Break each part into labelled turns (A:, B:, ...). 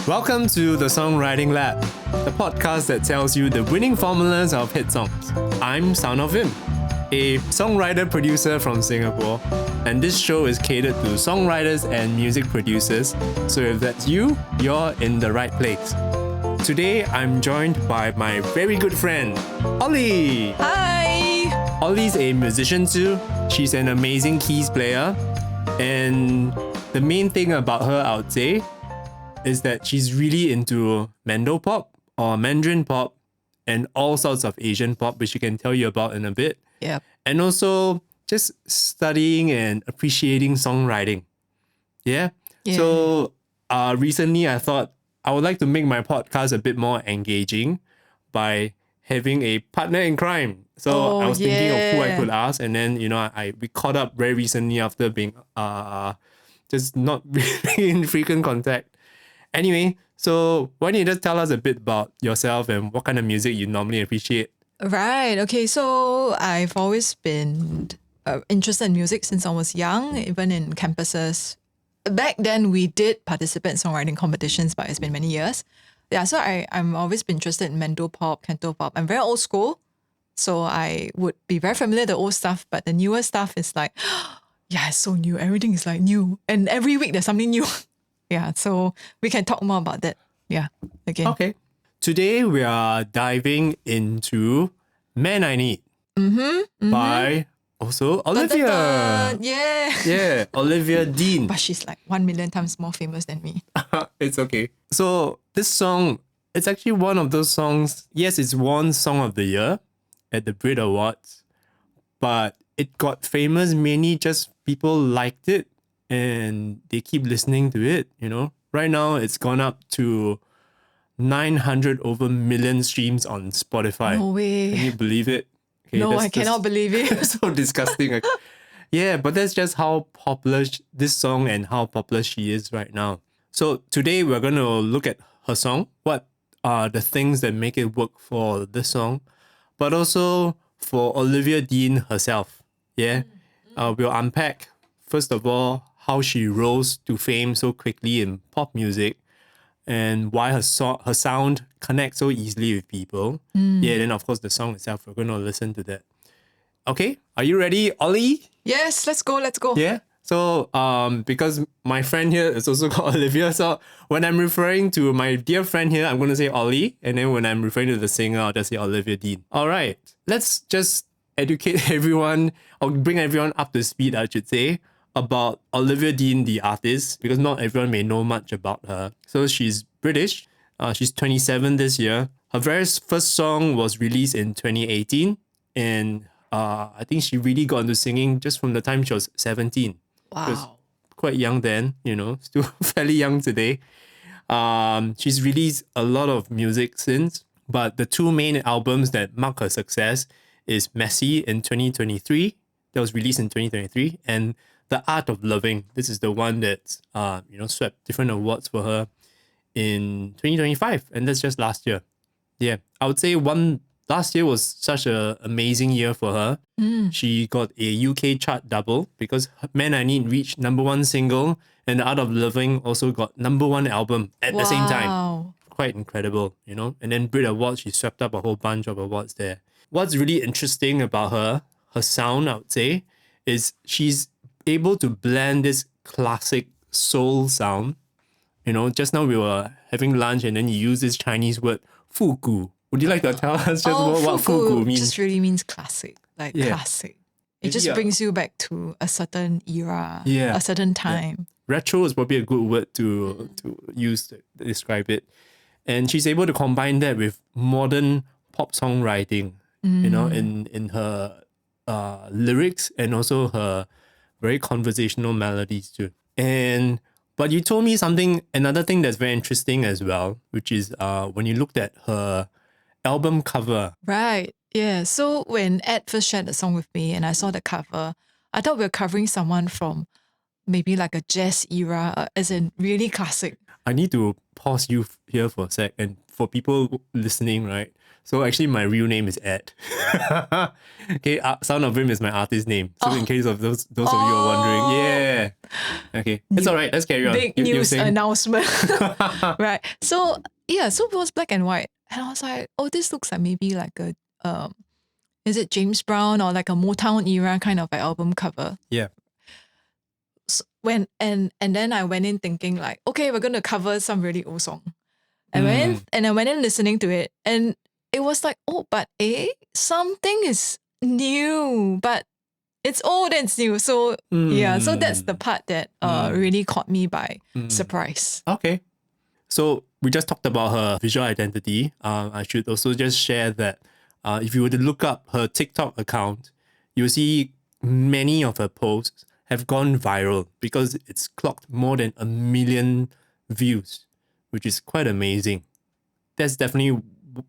A: Welcome to the Songwriting Lab, the podcast that tells you the winning formulas of hit songs. I'm Son of Him, a songwriter producer from Singapore, and this show is catered to songwriters and music producers, so if that's you, you're in the right place. Today, I'm joined by my very good friend, Ollie.
B: Hi!
A: Ollie's a musician too. She's an amazing keys player, and the main thing about her, I would say, is that she's really into mandopop or Mandarin pop and all sorts of Asian pop, which she can tell you about in a bit.
B: Yep.
A: And also just studying and appreciating songwriting. Yeah? So recently I thought I would like to make my podcast a bit more engaging by having a partner in crime. So I was thinking of who I could ask, and then we caught up very recently after being just not really in frequent contact. Anyway, so why don't you just tell us a bit about yourself and what kind of music you normally appreciate?
B: Right. Okay. So I've always been interested in music since I was young, even in campuses. Back then, we did participate in songwriting competitions, but it's been many years. Yeah. So I'm always been interested in mandopop, cantopop. I'm very old school, so I would be very familiar with the old stuff, but the newer stuff is like, yeah, it's so new. Everything is like new, and every week there's something new. Yeah, so we can talk more about that. Yeah, again.
A: Okay. Today we are diving into Man I Need by also Olivia.
B: Dun, dun, dun. Yeah.
A: Yeah, Olivia Dean.
B: But she's like 1 million times more famous than me.
A: It's okay. So this song, it's actually one of those songs. Yes, it's won Song of the Year at the Brit Awards, but it got famous mainly just people liked it and they keep listening to it, Right now, it's gone up to 900 over million streams on Spotify.
B: No way.
A: Can you believe it? Okay,
B: No, I cannot believe it.
A: So disgusting. Yeah, but that's just how popular this song and how popular she is right now. So today, we're going to look at her song. What are the things that make it work for this song? But also for Olivia Dean herself. Yeah, we'll unpack, first of all, how she rose to fame so quickly in pop music and why her sound connects so easily with people. Yeah, then of course the song itself, we're going to listen to that. Okay, are you ready, Ollie?
B: Yes, let's go.
A: Yeah, so because my friend here is also called Olivia, so when I'm referring to my dear friend here, I'm going to say Ollie, and then when I'm referring to the singer, I'll just say Olivia Dean. All right, let's just educate everyone, or bring everyone up to speed, I should say, about Olivia Dean, the artist, because not everyone may know much about her. So she's British. She's 27 this year. Her very first song was released in 2018, and I think she really got into singing just from the time she was 17.
B: Wow.
A: She was quite young then, still fairly young today. She's released a lot of music since, but the two main albums that mark her success is Messy in 2023, that was released in 2023, and The Art of Loving. This is the one that swept different awards for her in 2025, and that's just last year. Yeah, I would say last year was such an amazing year for her. She got a UK chart double because Man I Need reached #1 single, and The Art of Loving also got #1 album at the same time.
B: Wow.
A: Quite incredible, And then Brit Awards, she swept up a whole bunch of awards there. What's really interesting about her sound, I would say, is she's able to blend this classic soul sound. Just now we were having lunch and then you use this Chinese word, 复古. Would you like to tell us just what 复古means?
B: Just really means classic, classic. It just brings you back to a certain era, a certain time.
A: Yeah. Retro is probably a good word to use to describe it. And she's able to combine that with modern pop songwriting, in her lyrics and also her very conversational melodies too. But you told me another thing that's very interesting as well, which is when you looked at her album cover.
B: Right. Yeah. So when Ed first shared the song with me and I saw the cover, I thought we were covering someone from maybe like a jazz era, as in really classic.
A: I need to pause you here for a sec. And for people listening, right? So actually, my real name is Ed. Okay, Sound of Rim is my artist name. So in case of those of you are wondering, yeah. Okay, it's all right. Let's carry on.
B: Big news announcement. Right. So so it was black and white. And I was like, oh, this looks like maybe like a is it James Brown or like a Motown era kind of like album cover.
A: Yeah.
B: So and then I went in thinking like, okay, we're gonna cover some really old song. I went in listening to it, and it was like, oh, but something is new, but it's old and it's new. So so that's the part that really caught me by surprise.
A: Okay. So we just talked about her visual identity. I should also just share that if you were to look up her TikTok account, you'll see many of her posts have gone viral because it's clocked more than 1 million views, which is quite amazing. That's definitely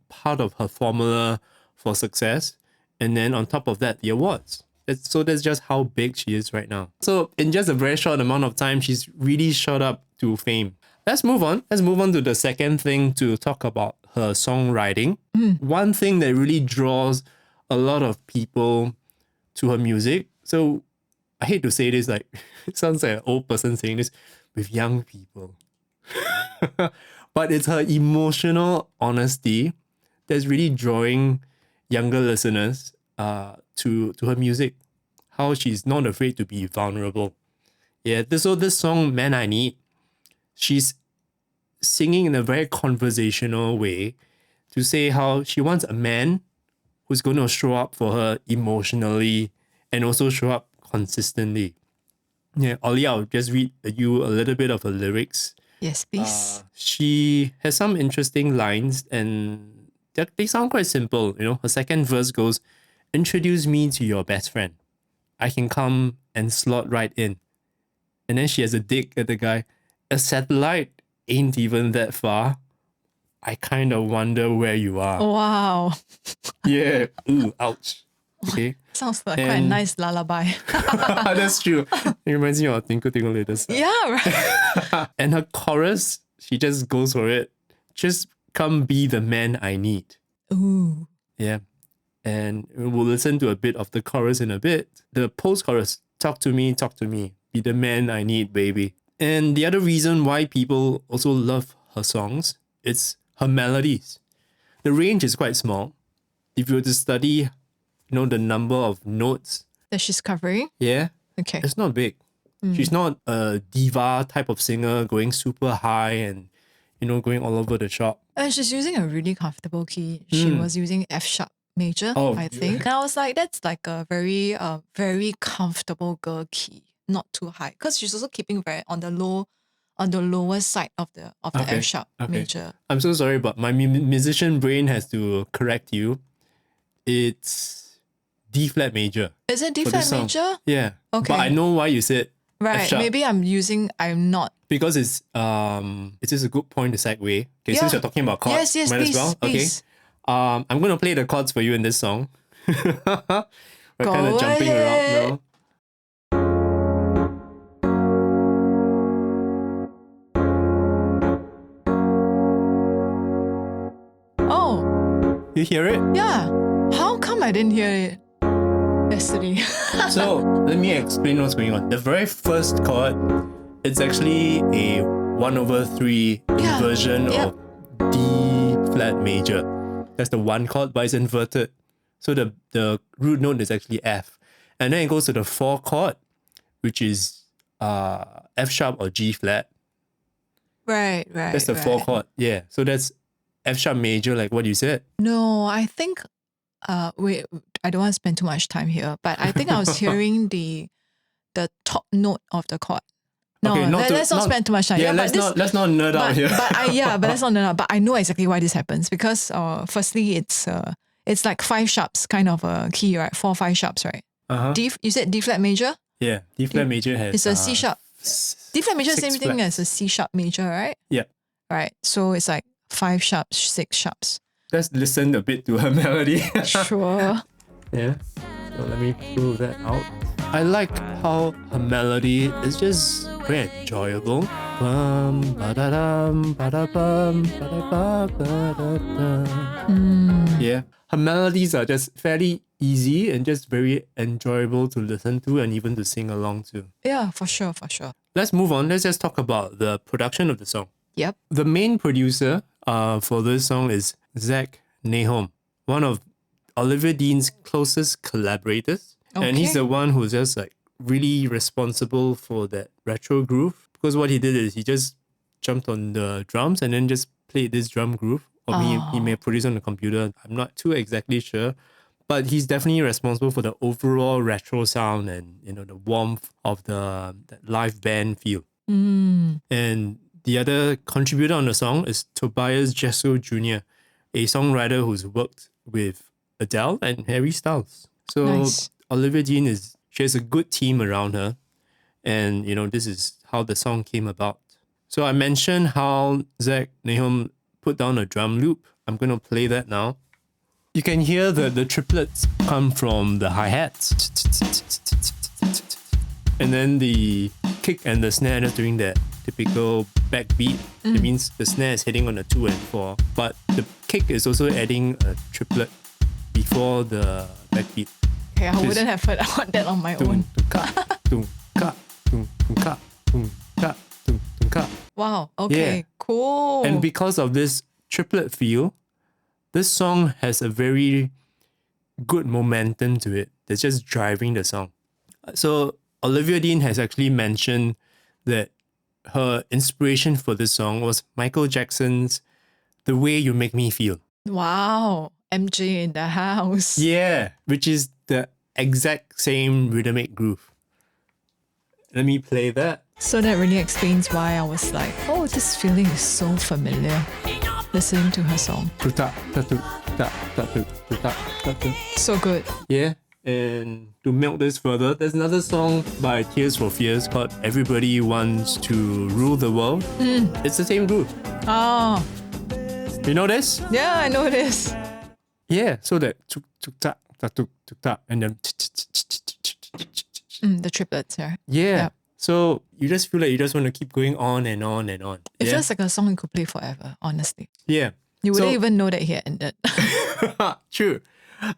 A: part of her formula for success. And then on top of that, the awards. That's just how big she is right now. So in just a very short amount of time, she's really shot up to fame. Let's move on. Let's move on to the second thing to talk about her songwriting. One thing that really draws a lot of people to her music. So I hate to say this, like it sounds like an old person saying this with young people. But it's her emotional honesty that's really drawing younger listeners to her music. How she's not afraid to be vulnerable. Yeah, this song, Man I Need, she's singing in a very conversational way to say how she wants a man who's going to show up for her emotionally and also show up consistently. Yeah, Ollie, I'll just read you a little bit of her lyrics.
B: Yes, please.
A: She has some interesting lines and they sound quite simple. You know, her second verse goes, "Introduce me to your best friend. I can come and slot right in." And then she has a dig at the guy. "A satellite ain't even that far. I kind of wonder where you are."
B: Wow.
A: Yeah. Ooh, ouch. Okay.
B: Sounds like quite a nice lullaby.
A: That's true. It reminds me of Tinkle Tinkle Little Star.
B: Yeah, right.
A: And her chorus, she just goes for it. "Just come be the man I need."
B: Ooh.
A: Yeah. And we'll listen to a bit of the chorus in a bit. The post-chorus, talk to me, be the man I need, baby. And the other reason why people also love her songs, it's her melodies. The range is quite small. If you were to study, the number of notes
B: that she's covering.
A: Yeah.
B: Okay.
A: It's not big. She's not a diva type of singer going super high and, going all over the shop.
B: And she's using a really comfortable key. She was using F sharp major, I think. And I was like, that's like a very, very comfortable girl key, not too high. Because she's also keeping very on the lower side of the F sharp major.
A: I'm so sorry, but my musician brain has to correct you. It's D flat major.
B: Is it D flat major?
A: Yeah.
B: Okay.
A: But I know why you said
B: right.
A: F-sharp.
B: Maybe I'm not.
A: Because it's just a good point to segue. Okay, since you're talking about chords,
B: yes,
A: might
B: please,
A: as well.
B: please.
A: Okay. I'm gonna play the chords for you in this song. We're kind of jumping around now.
B: Oh.
A: You hear it?
B: Yeah. How come I didn't hear it yesterday?
A: So let me explain what's going on. The very first chord, it's actually a 1/3 inversion of D flat major. That's the one chord, but it's inverted. So the root note is actually F. And then it goes to the 4 chord, which is F sharp or G flat.
B: Right.
A: That's the 4 chord. Yeah. So that's F sharp major, like what you said.
B: No, I think wait, I don't want to spend too much time here, but I think I was hearing the top note of the chord. No,
A: okay,
B: let's not spend too much time.
A: Yeah, let's not nerd out here.
B: But let's not nerd out. But I know exactly why this happens because firstly it's like 5 sharps kind of a key, right? 4, 5 sharps, right? You said D flat major?
A: Yeah, D flat major has
B: it's a C sharp. D flat major is the same thing as a C sharp major, right?
A: Yeah.
B: Right. So it's like 5 sharps, 6 sharps.
A: Let's listen a bit to her melody.
B: Sure.
A: Yeah. So let me pull that out. I like how her melody is just very enjoyable. Bum, ba-da-dum, ba-da-bum, ba-da-ba-ba-da-dum. Yeah. Her melodies are just fairly easy and just very enjoyable to listen to and even to sing along to.
B: Yeah, for sure, for sure.
A: Let's move on. Let's just talk about the production of the song.
B: Yep.
A: The main producer for this song is Zach Nahom, one of Olivia Dean's closest collaborators. And he's the one who's just like really responsible for that retro groove. Because what he did is he just jumped on the drums and then just played this drum groove. Or he may produce on the computer. I'm not too exactly sure. But he's definitely responsible for the overall retro sound and, you know, the warmth of the live band feel. And the other contributor on the song is Tobias Jesso Jr., a songwriter who's worked with Adele and Harry Styles. So
B: Nice.
A: Olivia Dean she has a good team around her. And, you know, this is how the song came about. So I mentioned how Zach Nahom put down a drum loop. I'm going to play that now. You can hear the triplets come from the hi-hats. And then the kick and the snare just doing that typical backbeat. It means the snare is hitting on the 2 and 4. But the kick is also adding a triplet before the backbeat.
B: Okay, I wouldn't have heard that on my own. Wow. Okay.
A: Yeah.
B: Cool.
A: And because of this triplet feel, this song has a very good momentum to it that's just driving the song. So Olivia Dean has actually mentioned that her inspiration for this song was Michael Jackson's The Way You Make Me Feel.
B: Wow. MJ in the house.
A: Yeah, which is the exact same rhythmic groove. Let me play that.
B: So that really explains why I was like, oh, this feeling is so familiar listening to her song. So good.
A: Yeah, and to milk this further, there's another song by Tears for Fears called Everybody Wants to Rule the World. It's the same groove.
B: Oh,
A: You know this?
B: yeah, I know this.
A: Yeah, so that tuk tuk tak tak tuk tuk tak and then
B: The triplets, yeah.
A: yeah.
B: Yep.
A: So you just feel like you just want to keep going on and on and on.
B: It
A: Yeah.
B: feels like a song you could play forever, honestly.
A: Yeah.
B: You wouldn't
A: So-
B: even know that he had ended.
A: True.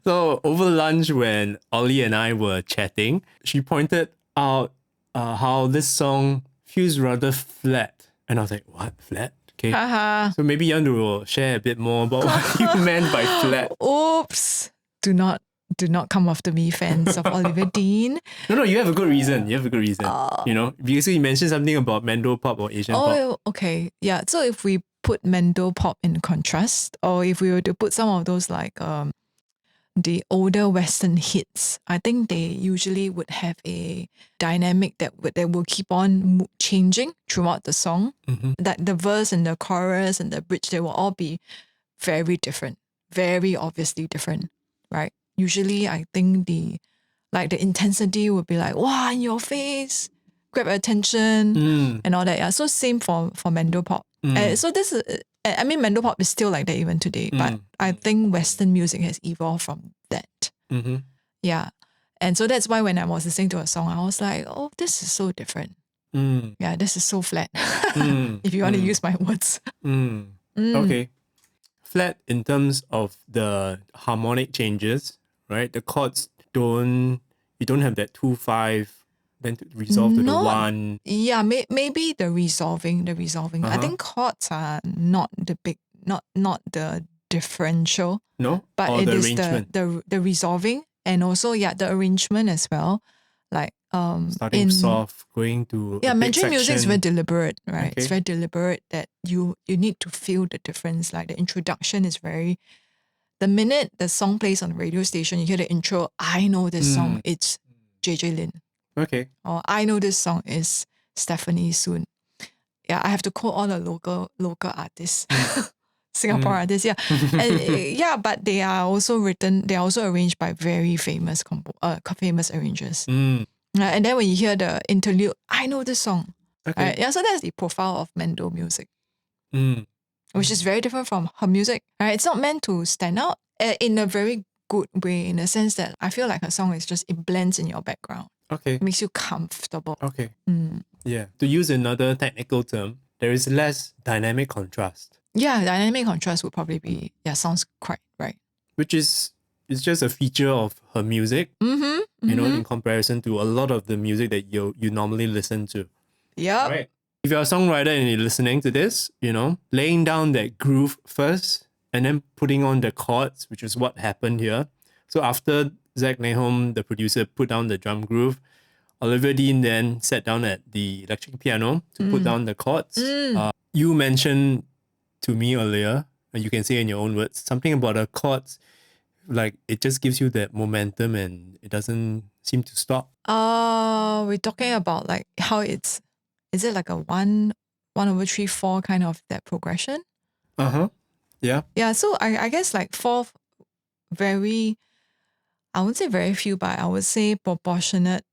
A: So over lunch when Ollie and I were chatting, she pointed out how this song feels rather flat. And I was like, what? Flat? Okay.
B: Haha.
A: So maybe you want to share a bit more about what you meant by flat.
B: Oops. Do not come after me, fans of Olivia Dean.
A: No, you have a good reason. You have a good reason. You know, because you mentioned something about mandopop or Asian pop.
B: Oh, okay. Yeah. So if we put mandopop in contrast, or if we were to put some of those like the older Western hits, I think they usually would have a dynamic that will keep on changing throughout the song. That the verse and the chorus and the bridge, they will all be very different, very obviously different, right? Usually, I think the intensity would be like, wow, in your face, grab attention and all that. Yeah. So same for mandopop. So this is, I mean, mandopop is still like that even today, but I think Western music has evolved from that. Yeah. And so that's why when I was listening to a song, I was like, oh, this is so different. Yeah, this is so flat. If you want to use my words.
A: Okay. Flat in terms of the harmonic changes, right? The chords you don't have that 2-5, then to resolve to the
B: Not-
A: 1.
B: Yeah, maybe the resolving. I think chords are not the the differential,
A: No?
B: but
A: or
B: it
A: the
B: is
A: arrangement.
B: the resolving, and also the arrangement as well. Like
A: Starting soft, going to a big
B: Mandarin music is
A: section.
B: very deliberate, right? It's
A: Okay.
B: very deliberate that you need to feel the difference. Like the introduction is very. The minute the song plays on the radio station, you hear the intro. I know this song. It's JJ Lin.
A: Okay.
B: Or I know this song is Stephanie Soon. Yeah, I have to quote all the local artists, Singapore artists. Yeah, and but they are also arranged by very famous famous arrangers. And then when you hear the interlude, I know this song.
A: Okay.
B: Right? Yeah, so that's the profile of Mando music,
A: Mm.
B: which is very different from her music. Right? It's not meant to stand out in a very good way, in the sense that I feel like her song is just, it blends in your background.
A: Okay.
B: It makes you comfortable.
A: Okay. Yeah. To use another technical term, there is less dynamic contrast,
B: Yeah, dynamic contrast would probably be, sounds quite right.
A: which is just a feature of her music, you know, in comparison to a lot of the music that you normally listen to.
B: Yep.
A: Right. If you're a songwriter and you're listening to this, you know, laying down that groove first and then putting on the chords, which is what happened here. So after Zach Nahom, the producer, put down the drum groove, Olivia Dean then sat down at the electric piano to put down the chords. You mentioned to me earlier, and you can say in your own words, something about the chords, like it just gives you that momentum and it doesn't seem to stop.
B: We're talking about like how is it like a 1/3/4 kind of that progression?
A: Yeah.
B: Yeah, so I guess like fourth, I wouldn't say very few, but I would say proportionate.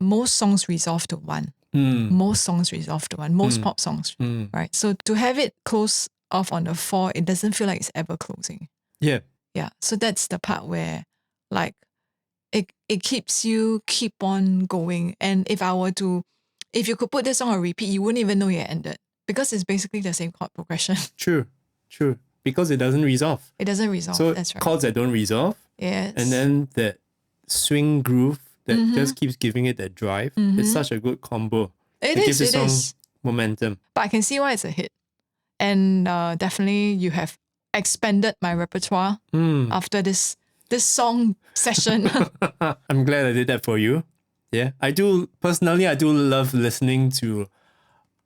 B: Most songs resolve to one. Most songs resolve to one. Most pop songs, right? So to have it close off on the 4, it doesn't feel like it's ever closing.
A: Yeah.
B: Yeah, so that's the part where like it keeps you keep on going. And if you could put this song on repeat, you wouldn't even know it ended because it's basically the same chord progression.
A: True. Because it doesn't resolve.
B: It doesn't resolve.
A: So
B: that's right.
A: chords that don't resolve.
B: Yes.
A: And then that swing groove that just keeps giving it that drive. It's such a good combo. It gives the song momentum.
B: But I can see why it's a hit. And definitely you have expanded my repertoire after this song session.
A: I'm glad I did that for you. Yeah. I do love listening to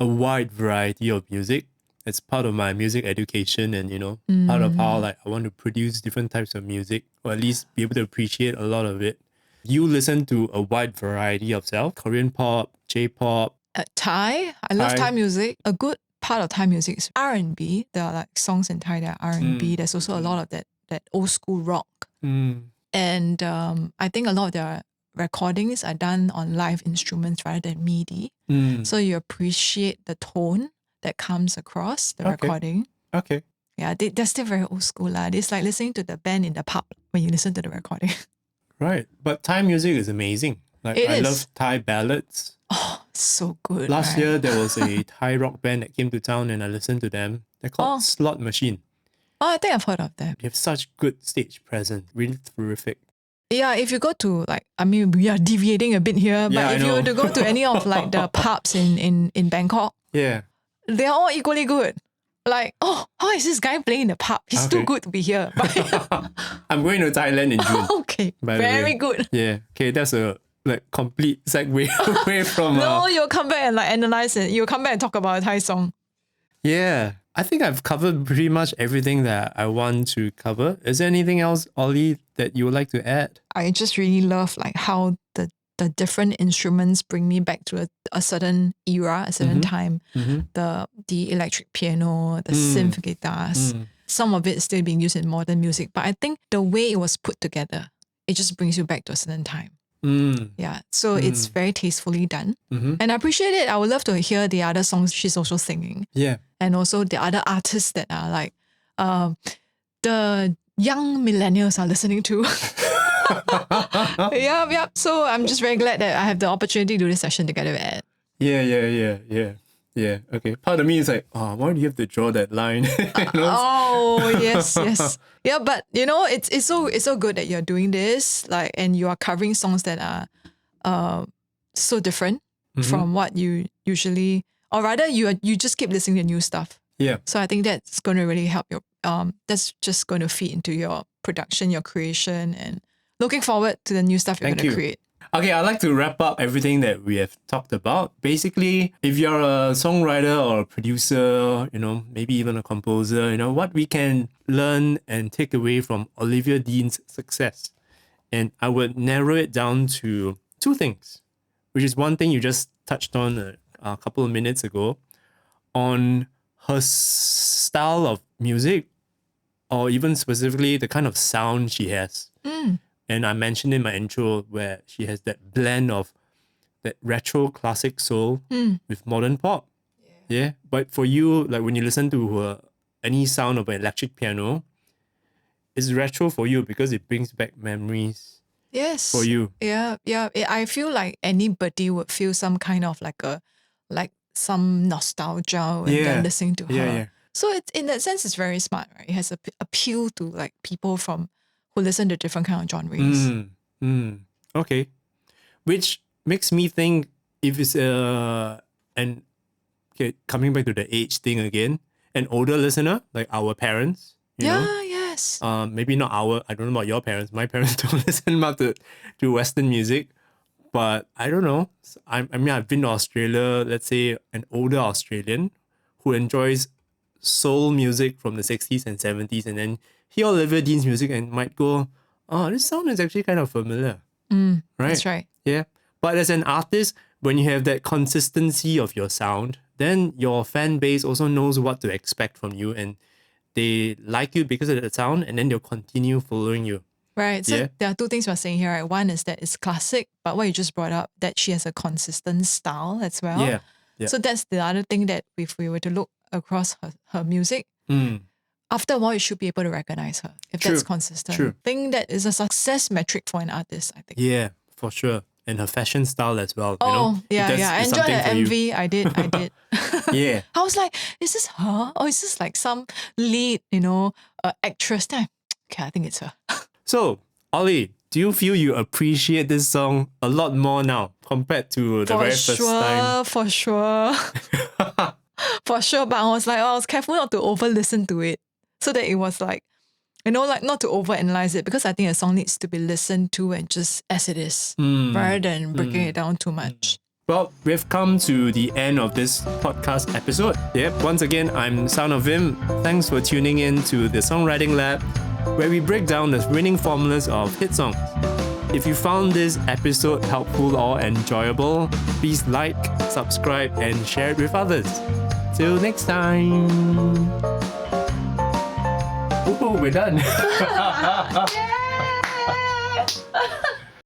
A: a wide variety of music. It's part of my music education and, you know, part of how like I want to produce different types of music or at least be able to appreciate a lot of it. You listen to a wide variety of stuff, Korean pop, J-pop.
B: Thai. I love Thai music. A good part of Thai music is R&B. There are like songs in Thai that are R&B. There's also a lot of that old school rock. And I think a lot of their recordings are done on live instruments rather than MIDI. So you appreciate the tone that comes across the recording.
A: Okay.
B: Yeah, they're still very old school. It's like listening to the band in the pub when you listen to the recording.
A: Right. But Thai music is amazing. Like I love Thai ballads.
B: Oh, so good.
A: Last year there was a Thai rock band that came to town and I listened to them. They're called Slot Machine.
B: Oh, I think I've heard of them.
A: They have such good stage presence. Really terrific.
B: Yeah, if you go to we are deviating a bit here, but if you were to go to any of like the pubs in Bangkok, they're all equally good. Like, how is this guy playing in the pub? He's too good to be here.
A: I'm going to Thailand in June.
B: Okay, very good.
A: Yeah. Okay, that's a complete segue away from.
B: No, you'll come back and analyze it. You'll come back and talk about a Thai song.
A: Yeah, I think I've covered pretty much everything that I want to cover. Is there anything else, Ollie, that you would like to add?
B: I just really love like how the different instruments bring me back to a certain era, a certain time. The electric piano, the synth guitars. Some of it is still being used in modern music, but I think the way it was put together, it just brings you back to a certain time. Yeah, so it's very tastefully done. And I appreciate it. I would love to hear the other songs she's also singing.
A: Yeah.
B: And also the other artists that are like the young millennials are listening to. Yeah. So I'm just very glad that I have the opportunity to do this session together with Ed.
A: Yeah. Okay. Part of me is like, why do you have to draw that line?
B: Yes. Yeah, but it's so good that you're doing this, and you are covering songs that are so different from what you usually, or rather you just keep listening to new stuff.
A: Yeah.
B: So I think that's going to really help your that's just going to feed into your production, your creation, and looking forward to the new stuff you're going to create.
A: Okay, I'd like to wrap up everything that we have talked about. Basically, if you're a songwriter or a producer, maybe even a composer, what we can learn and take away from Olivia Dean's success. And I would narrow it down to two things, which is one thing you just touched on a couple of minutes ago, on her style of music, or even specifically the kind of sound she has. And I mentioned in my intro where she has that blend of that retro classic soul with modern pop. Yeah. But for you, like when you listen to any sound of an electric piano, it's retro for you because it brings back memories.
B: Yes.
A: For you.
B: Yeah. I feel like anybody would feel some kind of like like some nostalgia when they're listening to her.
A: Yeah.
B: So it's in that sense, it's very smart, right? It has a appeal to like people who listen to different kind of genres.
A: Okay. Which makes me think if it's coming back to the age thing again, an older listener, like our parents, you know?
B: Yes.
A: Maybe not I don't know about your parents. My parents don't listen much to Western music. But I don't know. I mean, I've been to Australia, let's say an older Australian who enjoys soul music from the 60s and 70s, and then hear Olivia Dean's music and might go, oh, this sound is actually kind of familiar. Right?
B: That's right.
A: Yeah. But as an artist, when you have that consistency of your sound, then your fan base also knows what to expect from you, and they like you because of that sound, and then they'll continue following you.
B: Right. So there are two things we're saying here, right? One is that it's classic, but what you just brought up, that she has a consistent style as well.
A: Yeah.
B: So that's the other thing that if we were to look across her music, after a while you should be able to recognize her if that's consistent.
A: True.
B: I think that is a success metric for an artist, I think.
A: Yeah, for sure. And her fashion style as well.
B: Yeah. I enjoyed the MV. I did.
A: Yeah.
B: I was like, is this her? Or is this like some lead, actress? Then, okay, I think it's her.
A: So, Ollie, do you feel you appreciate this song a lot more now compared to the very first time?
B: For sure. For sure. But I was careful not to over listen to it. So that it was like, not to overanalyze it, because I think a song needs to be listened to and just as it is, rather than breaking it down too much.
A: Well, we've come to the end of this podcast episode. Yep. Once again, I'm Sound of Vim. Thanks for tuning in to the Songwriting Lab, where we break down the winning formulas of hit songs. If you found this episode helpful or enjoyable, please like, subscribe, and share it with others. Till next time. Oh, we're done.